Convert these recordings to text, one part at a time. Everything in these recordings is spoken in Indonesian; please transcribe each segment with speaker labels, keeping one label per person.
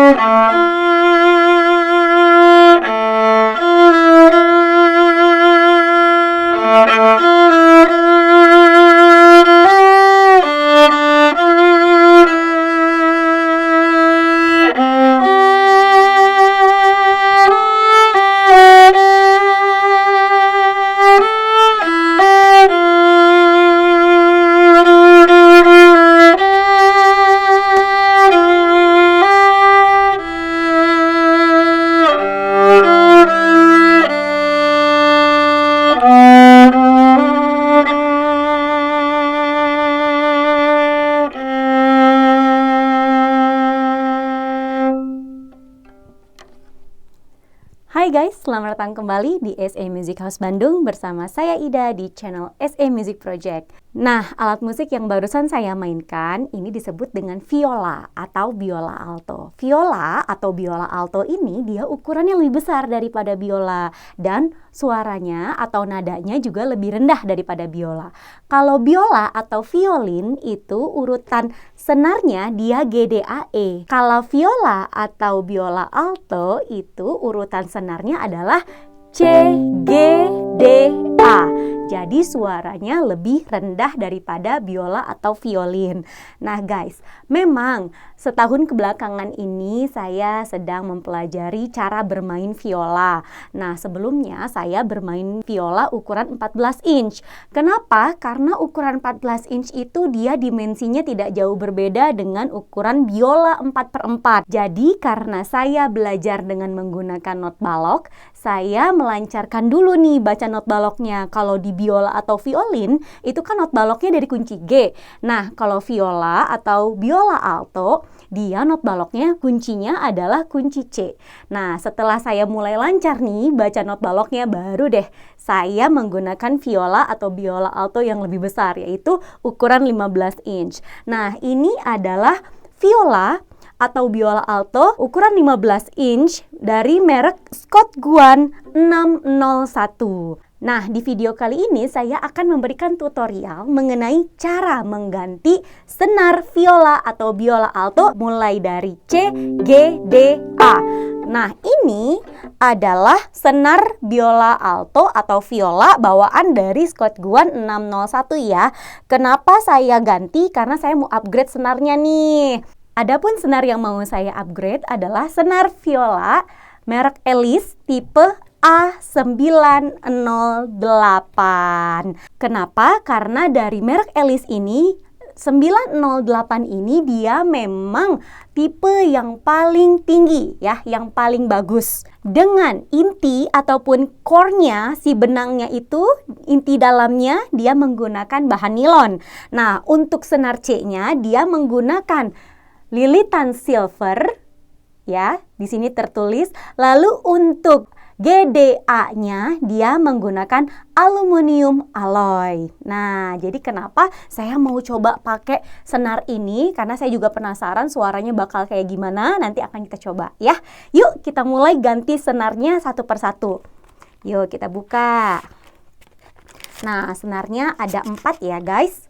Speaker 1: Hai guys, selamat datang kembali di SE Music House Bandung bersama saya Ida di channel SE Music Project. Nah, alat musik yang barusan saya mainkan ini disebut dengan viola atau biola alto. Viola atau biola alto ini dia ukurannya lebih besar daripada biola dan suaranya atau nadanya juga lebih rendah daripada biola. Kalau biola atau violin itu urutan senarnya dia G-D-A-E. Kalau viola atau biola alto itu urutan senarnya adalah C-G-D-A. Jadi suaranya lebih rendah daripada biola atau violin. Nah guys, memang setahun kebelakangan ini saya sedang mempelajari cara bermain viola. Nah sebelumnya saya bermain viola ukuran 14 inch. Kenapa? Karena ukuran 14 inch itu dia dimensinya tidak jauh berbeda dengan ukuran biola 4/4. Jadi karena saya belajar dengan menggunakan not balok, saya melancarkan dulu nih baca not baloknya. Kalau di biola atau violin itu kan not baloknya dari kunci G. Nah kalau viola atau biola alto dia not baloknya kuncinya adalah kunci C. Nah setelah saya mulai lancar nih baca not baloknya, baru deh saya menggunakan viola atau biola alto yang lebih besar, yaitu ukuran 15 inch. Nah ini adalah viola atau biola alto ukuran 15 inch dari merek Scott Guan 601. Nah, di video kali ini saya akan memberikan tutorial mengenai cara mengganti senar viola atau biola alto mulai dari C, G, D, A. Nah, ini adalah senar biola alto atau viola bawaan dari Scott Guan 601 ya. Kenapa saya ganti? Karena saya mau upgrade senarnya nih. Adapun senar yang mau saya upgrade adalah senar viola merek Ellis tipe A908. Kenapa? Karena dari merek Ellis ini 908 ini dia memang tipe yang paling tinggi ya, yang paling bagus. Dengan inti ataupun core-nya, si benangnya itu, inti dalamnya dia menggunakan bahan nilon. Nah, untuk senar C-nya dia menggunakan lilitan silver ya, di sini tertulis. Lalu untuk GDA-nya dia menggunakan aluminium alloy. Nah, jadi kenapa saya mau coba pakai senar ini? Karena saya juga penasaran suaranya bakal kayak gimana. Nanti akan kita coba ya. Yuk kita mulai ganti senarnya satu persatu. Yuk kita buka. Nah, senarnya ada 4 ya guys.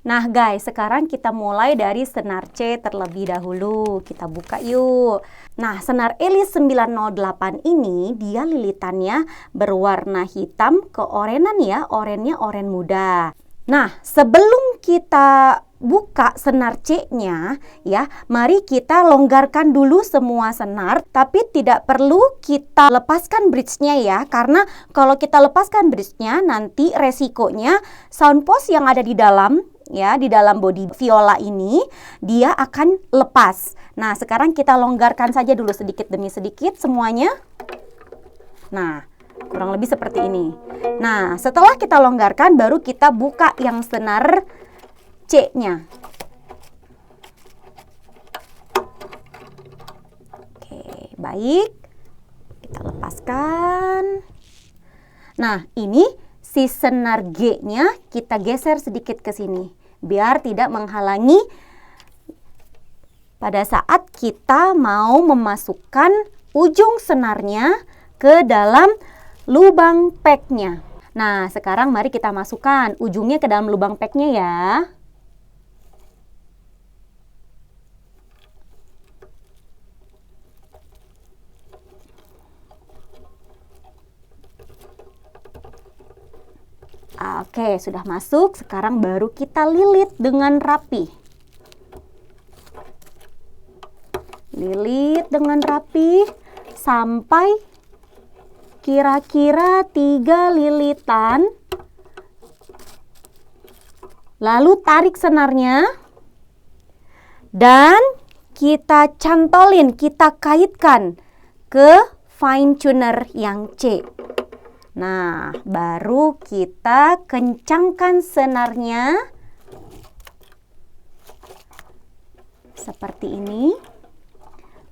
Speaker 1: Nah guys, sekarang kita mulai dari senar C terlebih dahulu. Kita buka yuk. Nah, senar Ellis 908 ini dia lilitannya berwarna hitam keorenan ya, orennya oren muda. Nah, sebelum kita buka senar C-nya ya, mari kita longgarkan dulu semua senar, tapi tidak perlu kita lepaskan bridge-nya ya, karena kalau kita lepaskan bridge-nya nanti resikonya sound post yang ada di dalam ya, di dalam bodi viola ini dia akan lepas. Nah, sekarang kita longgarkan saja dulu sedikit demi sedikit semuanya. Nah, kurang lebih seperti ini. Nah, setelah kita longgarkan baru kita buka yang senar C-nya. Oke, baik. Kita lepaskan. Nah, ini si senar G-nya kita geser sedikit ke sini biar tidak menghalangi pada saat kita mau memasukkan ujung senarnya ke dalam lubang pack-nya. Nah, sekarang mari kita masukkan ujungnya ke dalam lubang pack-nya ya. Oke, sudah masuk. Sekarang baru kita lilit dengan rapi. Lilit dengan rapi sampai kira-kira 3 lilitan. Lalu tarik senarnya dan kita cantolin, kita kaitkan ke fine tuner yang C. Nah, baru kita kencangkan senarnya seperti ini.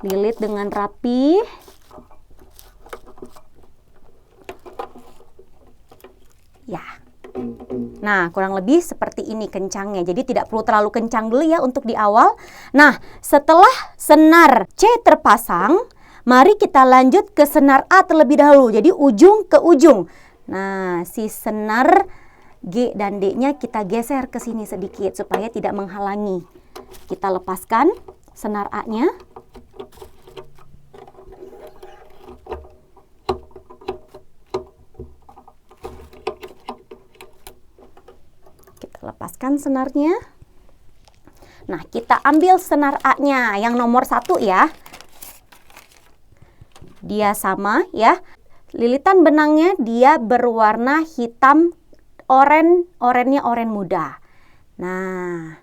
Speaker 1: Lilit dengan rapi. Ya. Nah, kurang lebih seperti ini kencangnya. Jadi tidak perlu terlalu kencang dulu ya untuk di awal. Nah, setelah senar C terpasang, mari kita lanjut ke senar A terlebih dahulu. Jadi ujung ke ujung. Nah, si senar G dan D-nya kita geser ke sini sedikit supaya tidak menghalangi. Kita lepaskan senar A-nya. Lepaskan senarnya. Nah, kita ambil senar A-nya yang nomor 1 ya. Dia sama ya. Lilitan benangnya dia berwarna hitam oranye muda. Nah,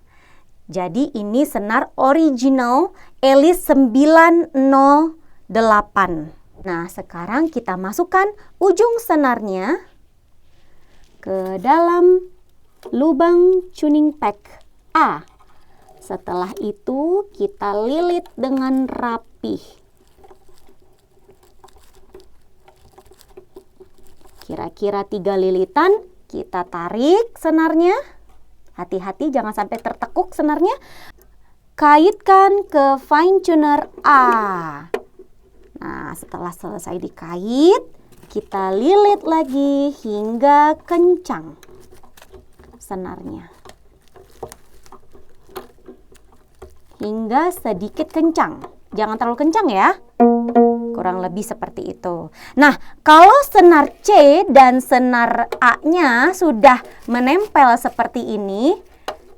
Speaker 1: jadi ini senar original Alice 908. Nah, sekarang kita masukkan ujung senarnya ke dalam lubang tuning pack A. Setelah itu kita lilit dengan rapi. Kira-kira 3 lilitan, kita tarik senarnya. Hati-hati jangan sampai tertekuk senarnya. Kaitkan ke fine tuner A. Nah, setelah selesai dikait, kita lilit lagi hingga kencang senarnya. Hingga sedikit kencang. Jangan terlalu kencang ya. Kurang lebih seperti itu. Nah, kalau senar C dan senar A-nya sudah menempel seperti ini,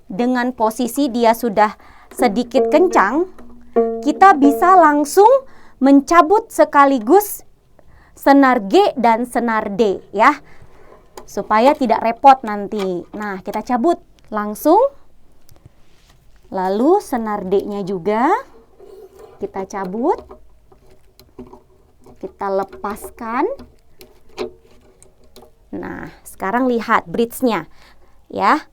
Speaker 1: dengan posisi dia sudah sedikit kencang, kita bisa langsung mencabut sekaligus senar G dan senar D ya. Supaya tidak repot nanti. Nah, kita cabut langsung. Lalu senar D-nya juga kita cabut. Kita lepaskan. Nah, sekarang lihat bridge-nya ya.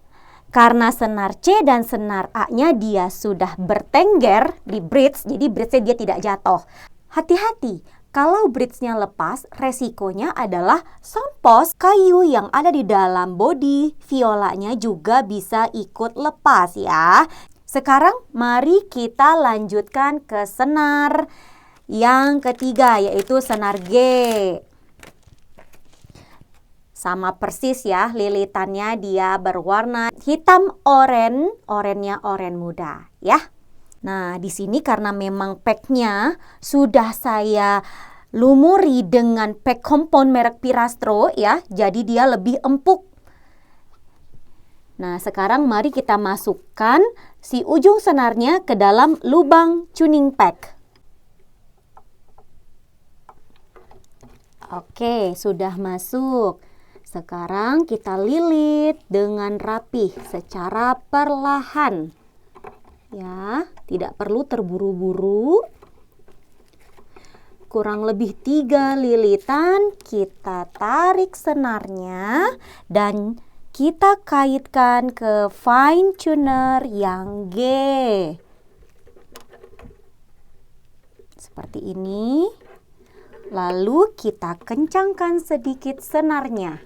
Speaker 1: Karena senar C dan senar A-nya dia sudah bertengger di bridge, jadi bridge-nya dia tidak jatuh. Hati-hati. Kalau bridge-nya lepas, resikonya adalah sampos kayu yang ada di dalam bodi violanya juga bisa ikut lepas ya. Sekarang mari kita lanjutkan ke senar yang ketiga, yaitu senar G. Sama persis ya, lilitannya dia berwarna hitam oranye muda ya. Nah, di sini karena memang packnya sudah saya lumuri dengan pack compound merek Pirastro ya, jadi dia lebih empuk. Nah, sekarang mari kita masukkan si ujung senarnya ke dalam lubang tuning pack. Oke, sudah masuk. Sekarang kita lilit dengan rapih secara perlahan. Ya, tidak perlu terburu-buru. Kurang lebih 3 lilitan, kita tarik senarnya dan kita kaitkan ke fine tuner yang G. Seperti ini. Lalu kita kencangkan sedikit senarnya.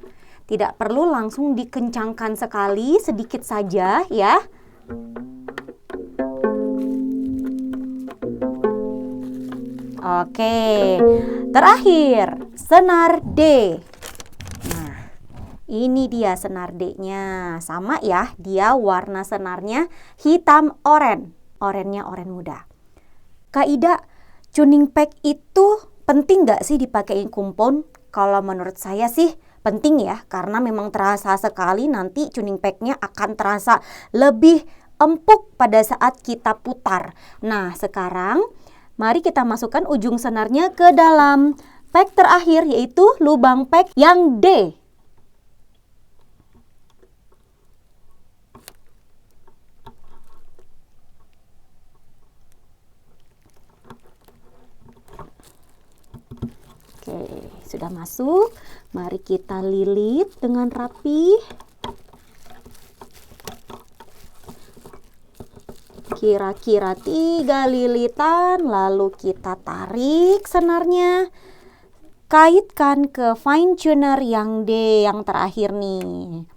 Speaker 1: Tidak perlu langsung dikencangkan sekali, sedikit saja ya. Oke, terakhir senar D. Nah, ini dia senar D-nya. Sama ya, dia warna senarnya hitam oranye muda. Kaidah tuning pack itu penting nggak sih dipakein kumpon? Kalau menurut saya sih penting ya, karena memang terasa sekali nanti tuning pecknya akan terasa lebih empuk pada saat kita putar. Nah, sekarang mari kita masukkan ujung senarnya ke dalam peck terakhir, yaitu lubang peck yang D. Oke, sudah masuk. Mari kita lilit dengan rapi. Kira-kira 3 lilitan, lalu kita tarik senarnya. Kaitkan ke fine tuner yang D yang terakhir nih.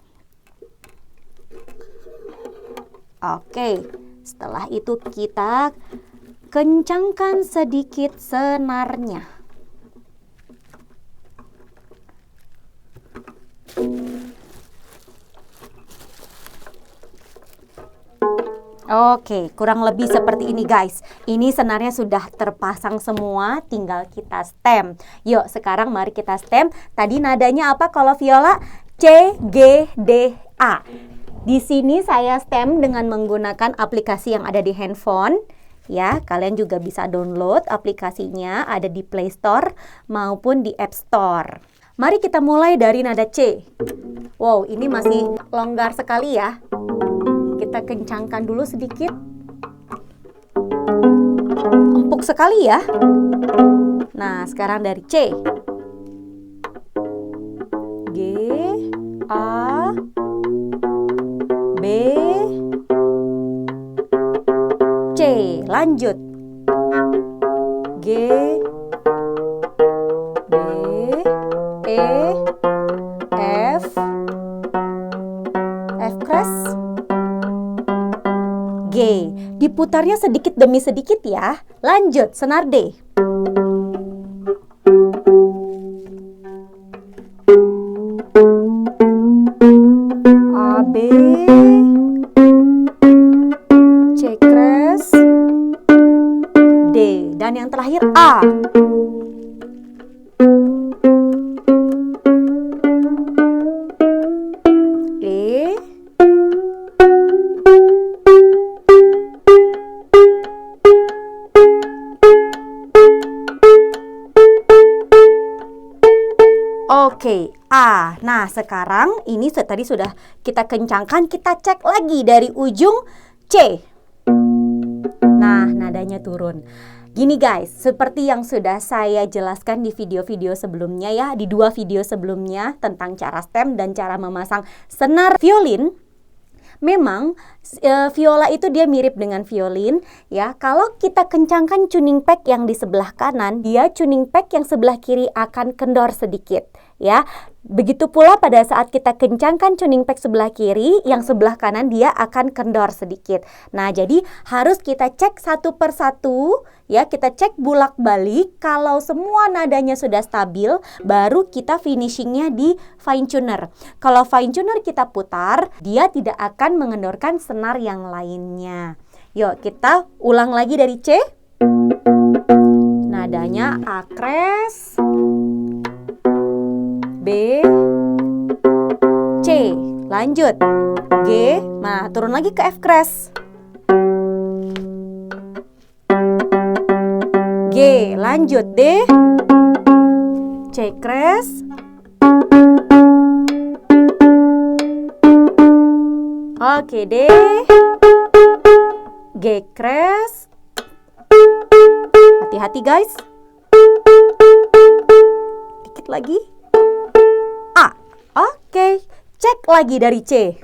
Speaker 1: Oke, setelah itu kita kencangkan sedikit senarnya. Oke, kurang lebih seperti ini guys. Ini senarnya sudah terpasang semua, tinggal kita stem. Yuk, sekarang mari kita stem. Tadi nadanya apa kalau viola? C, G, D, A. Di sini saya stem dengan menggunakan aplikasi yang ada di handphone. Ya, kalian juga bisa download aplikasinya, ada di Play Store maupun di App Store. Mari kita mulai dari nada C. Wow, ini masih longgar sekali ya. Kita kencangkan dulu sedikit. Empuk sekali ya. Nah, sekarang dari C. G, A, B, C. Lanjut. G, D, E, F, F keras, G. Diputarnya sedikit demi sedikit ya. Lanjut, senar D. A, B, C keras, D. Dan yang terakhir A. Oke, A. Nah, sekarang ini tadi sudah kita kencangkan, kita cek lagi dari ujung C. Nah, nadanya turun. Gini guys, seperti yang sudah saya jelaskan di video-video sebelumnya ya, di 2 video sebelumnya tentang cara stem dan cara memasang senar violin. Memang viola itu dia mirip dengan violin ya. Kalau kita kencangkan tuning peck yang di sebelah kanan, dia tuning peck yang sebelah kiri akan kendor sedikit ya. Begitu pula pada saat kita kencangkan tuning peck sebelah kiri, yang sebelah kanan dia akan kendor sedikit. Nah, jadi harus kita cek satu persatu ya, kita cek bolak-balik. Kalau semua nadanya sudah stabil, baru kita finishingnya di fine tuner. Kalau fine tuner kita putar, dia tidak akan mengendorkan senar yang lainnya. Yuk, kita ulang lagi dari C. Nadanya A kres, B, C. Lanjut G. Nah, turun lagi ke F kres, G. Lanjut D, C kres, oke D, G kres. Hati-hati guys. Dikit lagi. A. Oke, cek lagi dari C.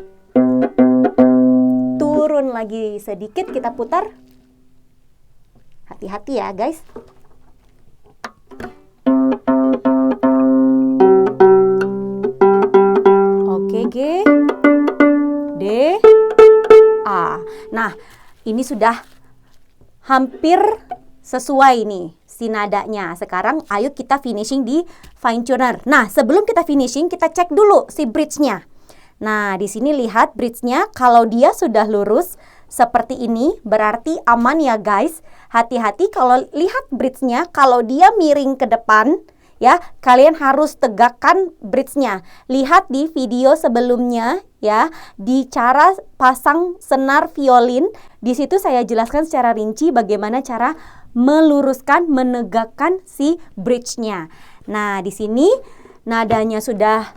Speaker 1: Turun lagi sedikit, kita putar. Hati-hati ya guys. Oke, G, D, A. Nah, ini sudah hampir sesuai nih si nadanya. Sekarang ayo kita finishing di fine tuner. Nah, sebelum kita finishing, kita cek dulu si bridge-nya. Nah, di sini lihat bridge-nya, kalau dia sudah lurus seperti ini, berarti aman ya guys. Hati-hati kalau lihat bridge-nya, kalau dia miring ke depan, ya, kalian harus tegakkan bridge-nya. Lihat di video sebelumnya ya, di cara pasang senar violin. Di situ saya jelaskan secara rinci bagaimana cara meluruskan, menegakkan si bridge-nya. Nah, di sini nadanya sudah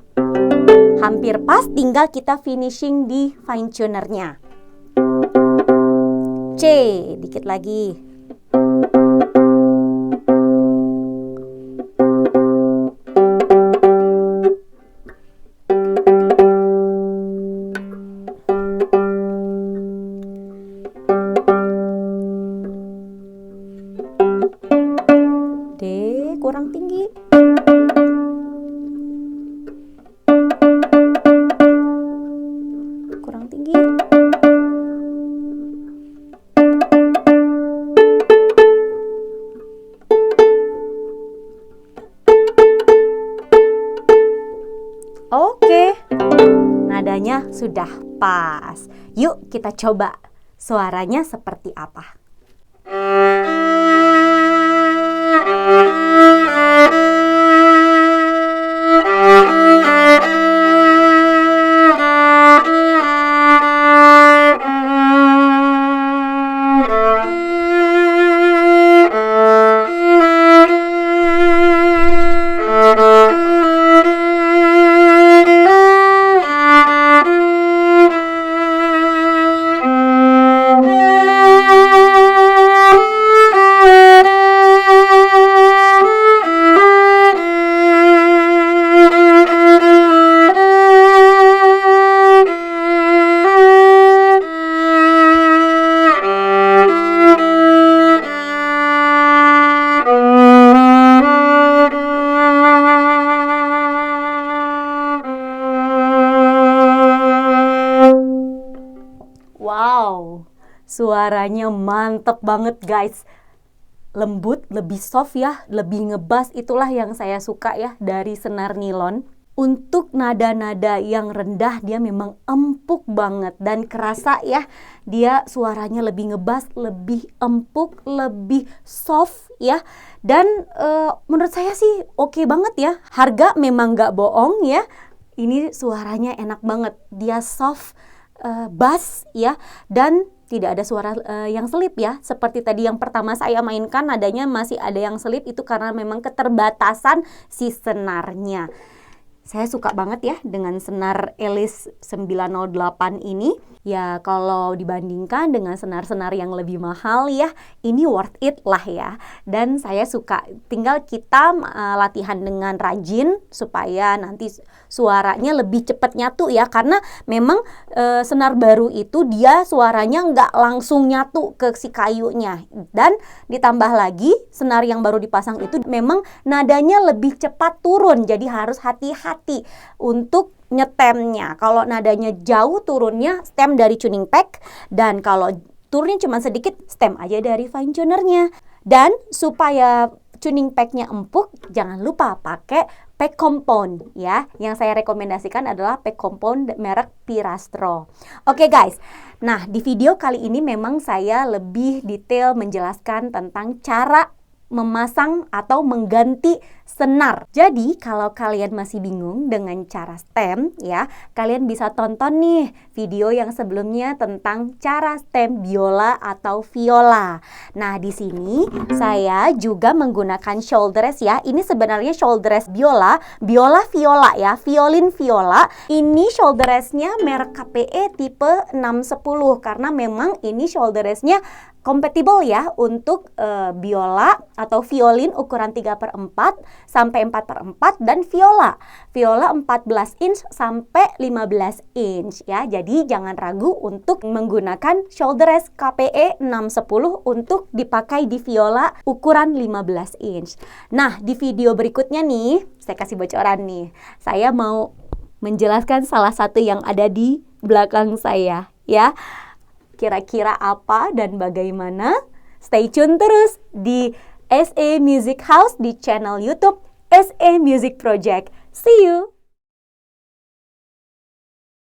Speaker 1: hampir pas, tinggal kita finishing di fine tuner-nya. C, dikit lagi. D, kurang tinggi. Kurang tinggi. Oke, nadanya sudah pas. Yuk kita coba suaranya seperti apa. Wow, suaranya mantep banget guys. Lembut, lebih soft ya, lebih ngebass, itulah yang saya suka ya dari senar nilon. Untuk nada-nada yang rendah dia memang empuk banget dan kerasa ya, dia suaranya lebih ngebass, lebih empuk, lebih soft ya. Dan menurut saya sih oke banget ya. Harga memang nggak bohong ya. Ini suaranya enak banget, dia soft, bass ya, dan tidak ada suara yang selip ya. Seperti tadi yang pertama saya mainkan nadanya masih ada yang selip, itu karena memang keterbatasan si senarnya. Saya suka banget ya dengan senar Alice 908 ini. Ya kalau dibandingkan dengan senar-senar yang lebih mahal ya, ini worth it lah ya. Dan saya suka, tinggal kita latihan dengan rajin supaya nanti suaranya lebih cepat nyatu ya. Karena memang senar baru itu dia suaranya nggak langsung nyatu ke si kayunya. Dan ditambah lagi senar yang baru dipasang itu memang nadanya lebih cepat turun. Jadi harus hati-hati untuk nyetemnya. Kalau nadanya jauh turunnya stem dari tuning pack, dan kalau turunnya cuma sedikit stem aja dari fine tunernya. Dan supaya tuning packnya empuk, jangan lupa pakai pack compound ya. Yang saya rekomendasikan adalah pack compound merek Pirastro. Oke guys, nah di video kali ini memang saya lebih detail menjelaskan tentang cara memasang atau mengganti senar. Jadi kalau kalian masih bingung dengan cara stem ya, kalian bisa tonton nih video yang sebelumnya tentang cara stem biola atau viola. Nah, di sini saya juga menggunakan shoulder rest ya. Ini sebenarnya shoulder rest biola, biola viola ya, violin viola. Ini shoulder restnya merek KPE tipe 610 karena memang ini shoulder restnya compatible ya untuk biola atau violin ukuran 3/4 sampai 4/4 dan viola 14 inch sampai 15 inch ya. Jadi jangan ragu untuk menggunakan shoulder rest KPE 610 untuk dipakai di viola ukuran 15 inch. Nah, di video berikutnya nih, saya kasih bocoran nih. Saya mau menjelaskan salah satu yang ada di belakang saya ya. Kira-kira apa dan bagaimana? Stay tune terus di SE Music House di channel YouTube SE Music Project. See you!